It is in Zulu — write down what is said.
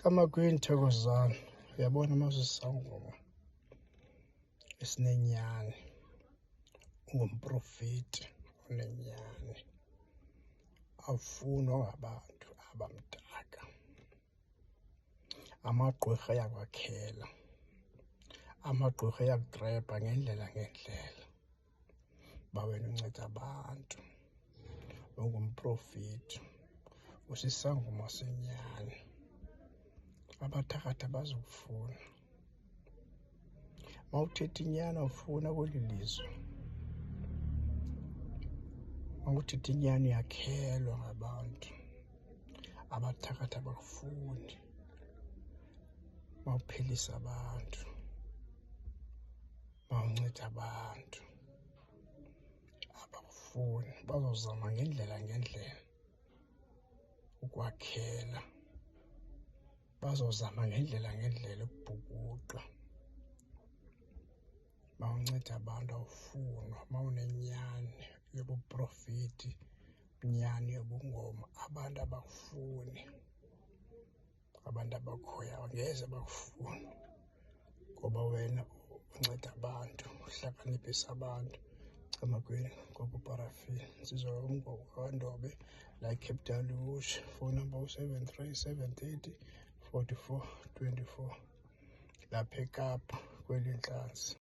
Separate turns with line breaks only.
Kamakwini Thokozani, uyabona masisangoma esinenyani, ungumprofeti onenyani, afunwa ngabantu abamdaka. Amagqwirha ayakwakhela, amagqwirha ayakugrebha ngendlela ngendlela. Uba wena unceda abantu, ungumprofeti, usisangoma senyani, abathakathi bazokufuna. Mawuthetha inyani awufuna kweli lizwe. Mawuthetha inyani uyakhelwa ngabantu, abathakathi abakufuni. Mawuphelisa abantu, mawunceda abantu, abakufuni. Bazozama ngendlela ngendlela ukwakhela, bazozama ngendlela ngendlela ukubhukuqa. Mawunceda abantu awufunwa. Mawunenyani yobuprofeti, inyani yobungoma, abantu abakufuni, abantu abakhoyo angeze bakufuna, ngoba wena unceda abantu, uhlakaniphisa abantu. Kamakwini ngokuparafini Nsizwa Ndobe, like Capital Bush, phone number 073 730 44 24, lapha eKapa kweli Ntlanzi.